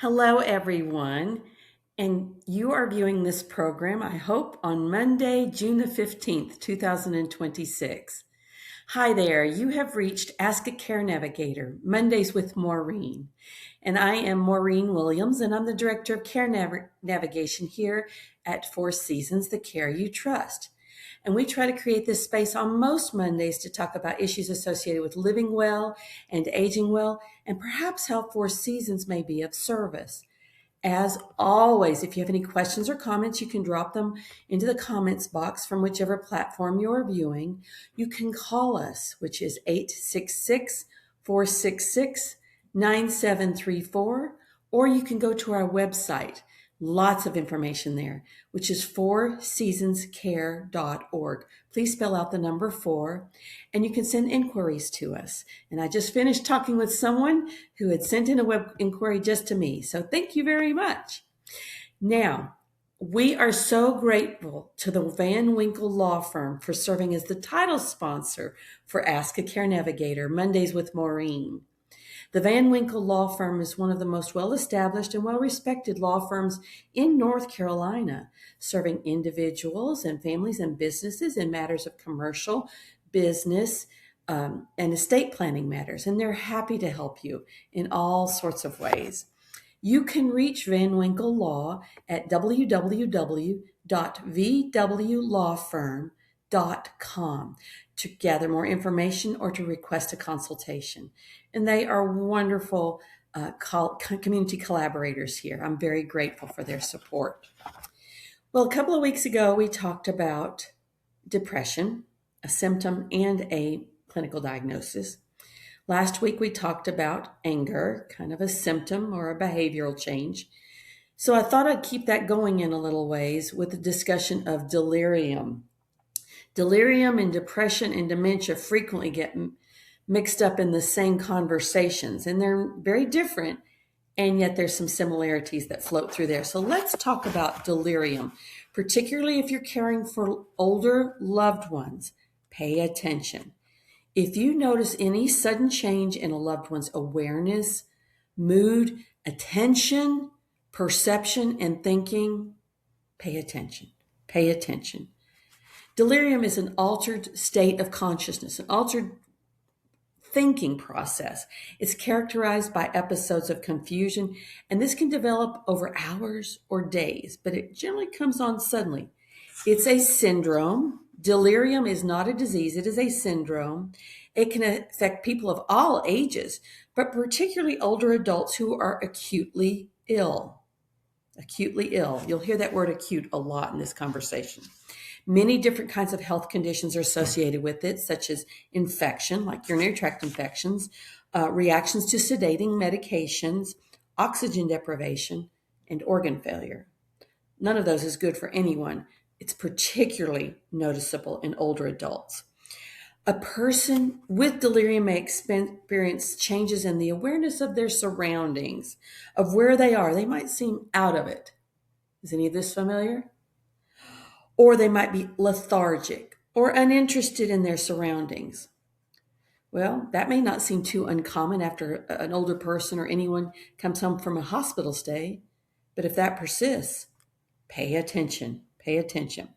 Hello, everyone. And you are viewing this program, I hope, on Monday, June the 15th, 2026. Hi there. You have reached Ask a Care Navigator, Mondays with Maureen. And I am Maureen Williams, and I'm the Director of Care Navigation here at Four Seasons, the care you trust. And we try to create this space on most Mondays to talk about issues associated with living well and aging well, and perhaps how Four Seasons may be of service. As always, if you have any questions or comments, you can drop them into the comments box from whichever platform you're viewing. You can call us, which is 866 466 9734, or you can go to our website. Lots of information there, which is fourseasonscare.org. Please spell out the number 4, and you can send inquiries to us. And I just finished talking with someone who had sent in a web inquiry just to me. So thank you very much. Now, we are so grateful to the Van Winkle Law Firm for serving as the title sponsor for Ask a Care Navigator, Mondays with Maureen. The Van Winkle Law Firm is one of the most well-established and well-respected law firms in North Carolina, serving individuals and families and businesses in matters of commercial, business, and estate planning matters. And they're happy to help you in all sorts of ways. You can reach Van Winkle Law at www.vwlawfirm.com to gather more information or to request a consultation. And they are wonderful community collaborators here. I'm very grateful for their support. Well, a couple of weeks ago, we talked about depression, a symptom and a clinical diagnosis. Last week, we talked about anger, kind of a symptom or a behavioral change. So I thought I'd keep that going in a little ways with the discussion of delirium. Delirium and depression and dementia frequently get mixed up in the same conversations, and they're very different, and yet there's some similarities that float through there. So let's talk about delirium, particularly if you're caring for older loved ones. Pay attention. If you notice any sudden change in a loved one's awareness, mood, attention, perception, and thinking, pay attention. Pay attention. Delirium is an altered state of consciousness, an altered thinking process. It's characterized by episodes of confusion, and this can develop over hours or days, but it generally comes on suddenly. It's a syndrome. Delirium is not a disease, it is a syndrome. It can affect people of all ages, but particularly older adults who are acutely ill. Acutely ill. You'll hear that word acute a lot in this conversation. Many different kinds of health conditions are associated with it, such as infection, like urinary tract infections, reactions to sedating medications, oxygen deprivation, and organ failure. None of those is good for anyone. It's particularly noticeable in older adults. A person with delirium may experience changes in the awareness of their surroundings, of where they are. They might seem out of it. Is any of this familiar? Or they might be lethargic or uninterested in their surroundings. Well, that may not seem too uncommon after an older person or anyone comes home from a hospital stay, but if that persists, pay attention. Pay attention.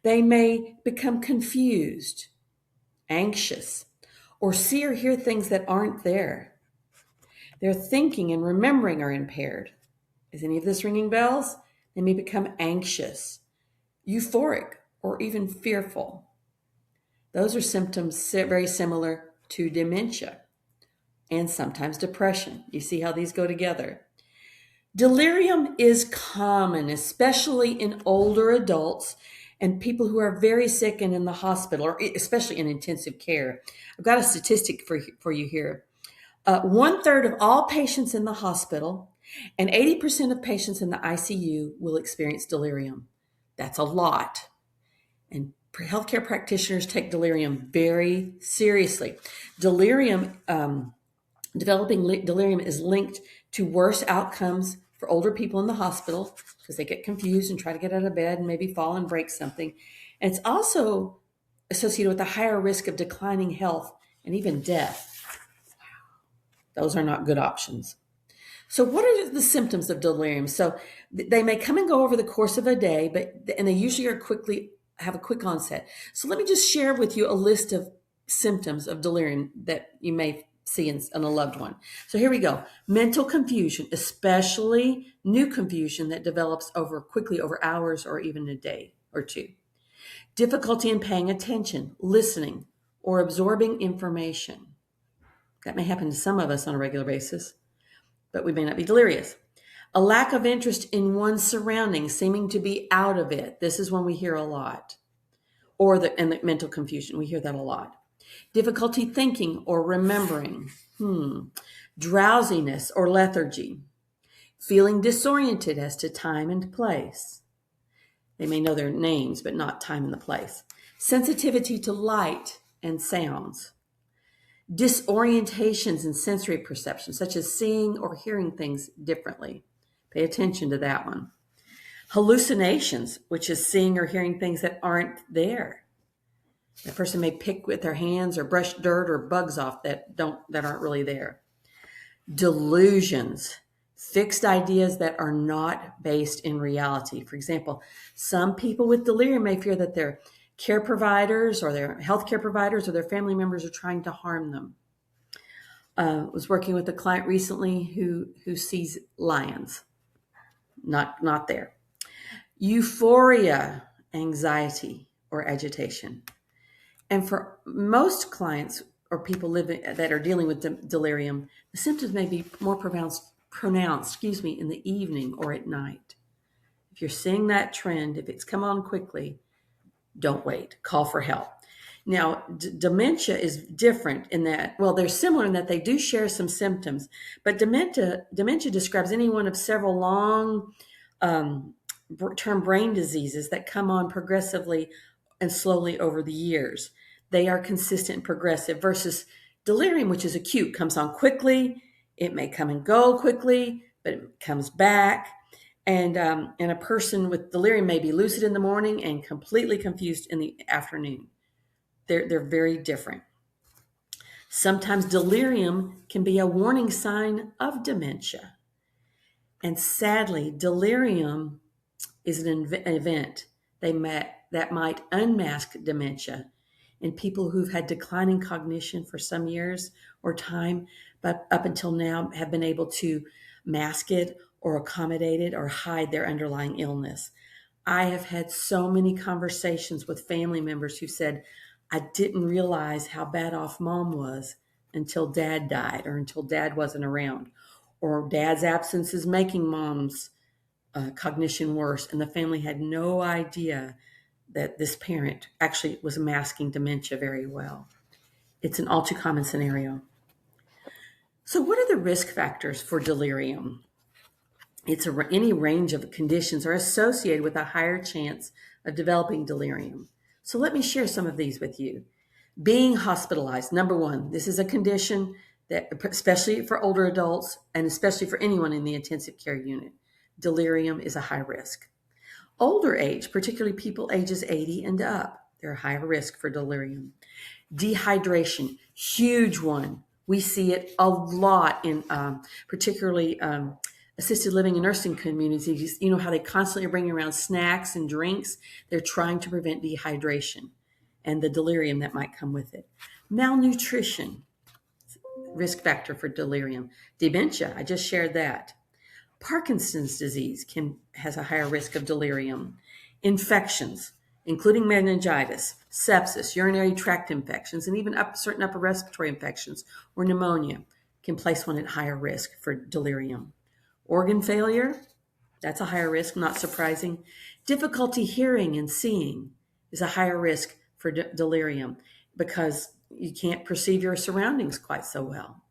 They may become confused, anxious, or see or hear things that aren't there. Their thinking and remembering are impaired. Is any of this ringing bells? They may become anxious, euphoric, or even fearful. Those are symptoms very similar to dementia and sometimes depression. You see how these go together. Delirium is common, especially in older adults and people who are very sick and in the hospital, or especially in intensive care. I've got a statistic for you here. 1/3 of all patients in the hospital and 80% of patients in the ICU will experience delirium. That's a lot. And healthcare practitioners take delirium very seriously. Developing delirium is linked to worse outcomes for older people in the hospital because they get confused and try to get out of bed and maybe fall and break something. And it's also associated with a higher risk of declining health and even death. Those are not good options. So, what are the symptoms of delirium? So, they may come and go over the course of a day, and they usually have a quick onset. So, let me just share with you a list of symptoms of delirium that you may see in a loved one. So, here we go: mental confusion, especially new confusion that develops quickly over hours or even a day or two. Difficulty in paying attention, listening, or absorbing information. That may happen to some of us on a regular basis, but we may not be delirious. A lack of interest in one's surroundings, seeming to be out of it. This is one we hear a lot. And the mental confusion, we hear that a lot. Difficulty thinking or remembering. Drowsiness or lethargy. Feeling disoriented as to time and place. They may know their names, but not time and the place. Sensitivity to light and sounds. Disorientations in sensory perception, such as seeing or hearing things differently. Pay attention to that one. Hallucinations, which is seeing or hearing things that aren't there. A person may pick with their hands or brush dirt or bugs off that aren't really there. Delusions, fixed ideas that are not based in reality. For example, some people with delirium may fear that their care providers or their healthcare providers or their family members are trying to harm them. I was working with a client recently who sees lions. Not there. Euphoria, anxiety, or agitation. And for most clients or people that are dealing with delirium, the symptoms may be more pronounced, in the evening or at night. If you're seeing that trend, if it's come on quickly, don't wait. Call for help. Now, dementia is different in that, well, they're similar in that they do share some symptoms, but dementia describes any one of several long term brain diseases that come on progressively and slowly over the years. They are consistent and progressive versus delirium, which is acute, comes on quickly. It may come and go quickly, but it comes back. And a person with delirium may be lucid in the morning and completely confused in the afternoon. They're very different. Sometimes delirium can be a warning sign of dementia. And sadly, delirium is an event that might unmask dementia in people who've had declining cognition for some years or time, but up until now have been able to mask it or accommodate it or hide their underlying illness. I have had so many conversations with family members who said, I didn't realize how bad off mom was until dad died or until dad wasn't around, or dad's absence is making mom's cognition worse, and the family had no idea that this parent actually was masking dementia very well. It's an all too common scenario. So what are the risk factors for delirium? Any range of conditions are associated with a higher chance of developing delirium. So let me share some of these with you. Being hospitalized, number one, this is a condition that, especially for older adults and especially for anyone in the intensive care unit, delirium is a high risk. Older age, particularly people ages 80 and up, they're a higher risk for delirium. Dehydration, huge one. We see it a lot in particularly assisted living and nursing communities. You know how they constantly bring around snacks and drinks. They're trying to prevent dehydration and the delirium that might come with it. Malnutrition, risk factor for delirium. Dementia, I just shared that. Parkinson's disease has a higher risk of delirium. Infections, including meningitis, sepsis, urinary tract infections, and even certain upper respiratory infections or pneumonia can place one at higher risk for delirium. Organ failure, that's a higher risk, not surprising. Difficulty hearing and seeing is a higher risk for delirium because you can't perceive your surroundings quite so well.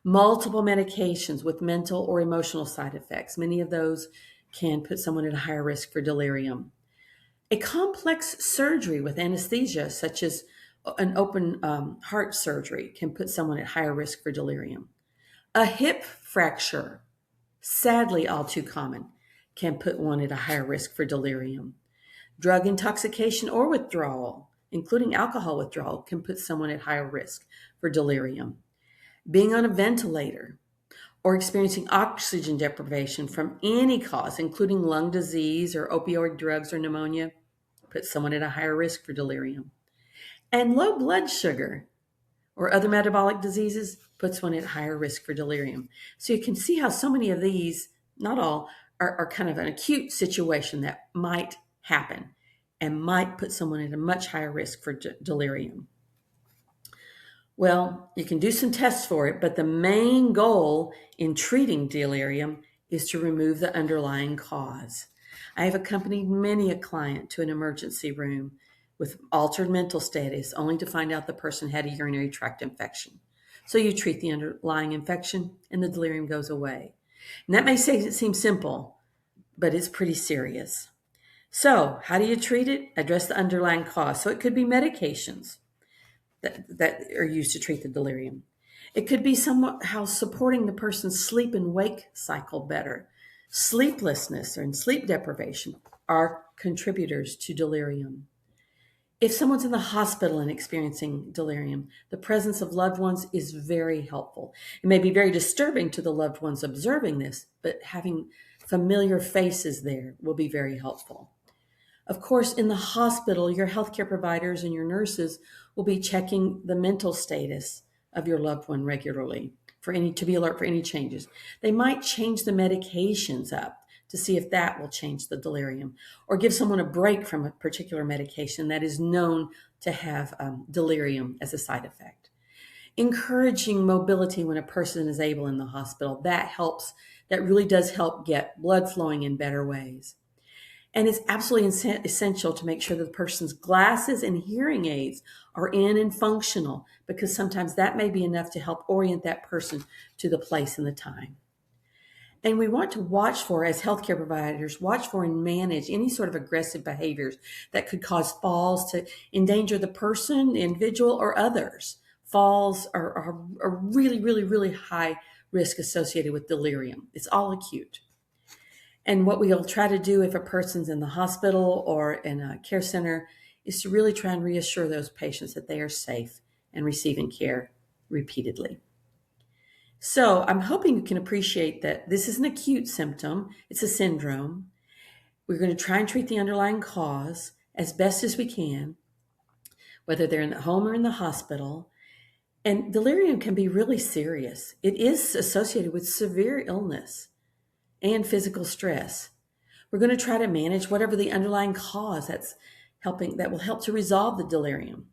Multiple medications with mental or emotional side effects. Many of those can put someone at a higher risk for delirium. A complex surgery with anesthesia, such as an open heart surgery, can put someone at higher risk for delirium. A hip fracture, sadly all too common, can put one at a higher risk for delirium. Drug intoxication or withdrawal, including alcohol withdrawal, can put someone at higher risk for delirium. Being on a ventilator or experiencing oxygen deprivation from any cause, including lung disease or opioid drugs or pneumonia, puts someone at a higher risk for delirium. And low blood sugar or other metabolic diseases puts one at higher risk for delirium. So you can see how so many of these, not all, are kind of an acute situation that might happen and might put someone at a much higher risk for delirium. Well, you can do some tests for it, but the main goal in treating delirium is to remove the underlying cause. I have accompanied many a client to an emergency room with altered mental status only to find out the person had a urinary tract infection. So you treat the underlying infection and the delirium goes away. And that may seem simple, but it's pretty serious. So how do you treat it? Address the underlying cause. So it could be medications that are used to treat the delirium. It could be somehow supporting the person's sleep and wake cycle better. Sleeplessness and sleep deprivation are contributors to delirium. If someone's in the hospital and experiencing delirium, the presence of loved ones is very helpful. It may be very disturbing to the loved ones observing this, but having familiar faces there will be very helpful. Of course, in the hospital, your healthcare providers and your nurses will be checking the mental status of your loved one regularly to be alert for any changes. They might change the medications up to see if that will change the delirium, or give someone a break from a particular medication that is known to have delirium as a side effect. Encouraging mobility when a person is able in the hospital, that really does help get blood flowing in better ways. And it's absolutely essential to make sure that the person's glasses and hearing aids are in and functional, because sometimes that may be enough to help orient that person to the place and the time. And we want to watch for, as healthcare providers, watch for and manage any sort of aggressive behaviors that could cause falls to endanger the person, the individual, or others. Falls are really, really, really high risk associated with delirium. It's all acute. And what we'll try to do if a person's in the hospital or in a care center is to really try and reassure those patients that they are safe and receiving care repeatedly. So I'm hoping you can appreciate that this is an acute symptom. It's a syndrome. We're going to try and treat the underlying cause as best as we can, whether they're in the home or in the hospital. And delirium can be really serious. It is associated with severe illness and physical stress. We're going to try to manage whatever the underlying cause that will help to resolve the delirium.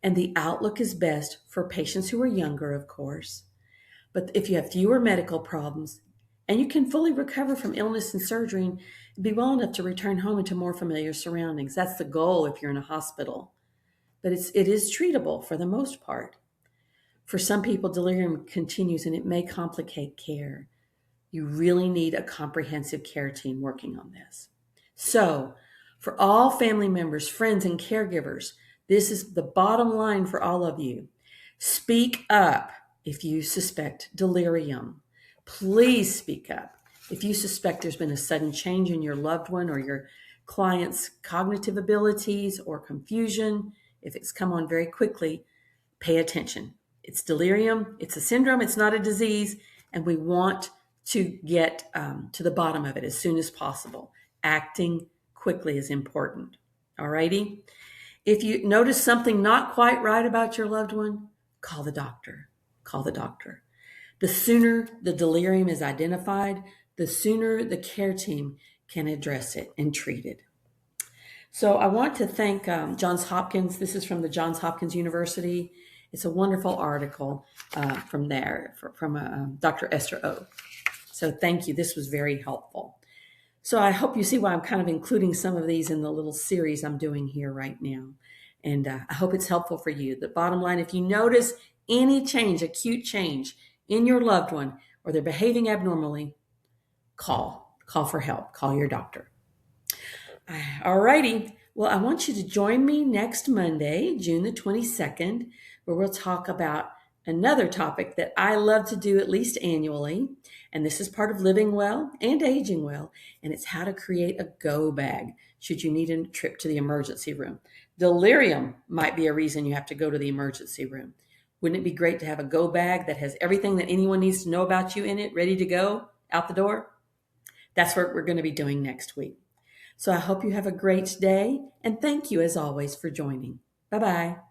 And the outlook is best for patients who are younger, of course. But if you have fewer medical problems and you can fully recover from illness and surgery and be well enough to return home into more familiar surroundings, that's the goal if you're in a hospital. But it is treatable for the most part. For some people, delirium continues and it may complicate care. You really need a comprehensive care team working on this. So, for all family members, friends, and caregivers, this is the bottom line for all of you. Speak up if you suspect delirium. Please speak up. If you suspect there's been a sudden change in your loved one or your client's cognitive abilities or confusion, if it's come on very quickly, pay attention. It's delirium. It's a syndrome. It's not a disease. And we want to get to the bottom of it as soon as possible. Acting quickly is important. All righty? If you notice something not quite right about your loved one, call the doctor. Call the doctor. The sooner the delirium is identified, the sooner the care team can address it and treat it. So I want to thank Johns Hopkins. This is from the Johns Hopkins University. It's a wonderful article from there, from Dr. Esther O. So thank you. This was very helpful. So I hope you see why I'm kind of including some of these in the little series I'm doing here right now. And I hope it's helpful for you. The bottom line, if you notice any change, acute change in your loved one, or they're behaving abnormally, call for help. Call your doctor. All righty. Well, I want you to join me next Monday, June the 22nd, where we'll talk about another topic that I love to do at least annually. And this is part of living well and aging well. And it's how to create a go bag should you need a trip to the emergency room. Delirium might be a reason you have to go to the emergency room. Wouldn't it be great to have a go bag that has everything that anyone needs to know about you in it, ready to go out the door? That's what we're going to be doing next week. So I hope you have a great day, and thank you as always for joining. Bye-bye.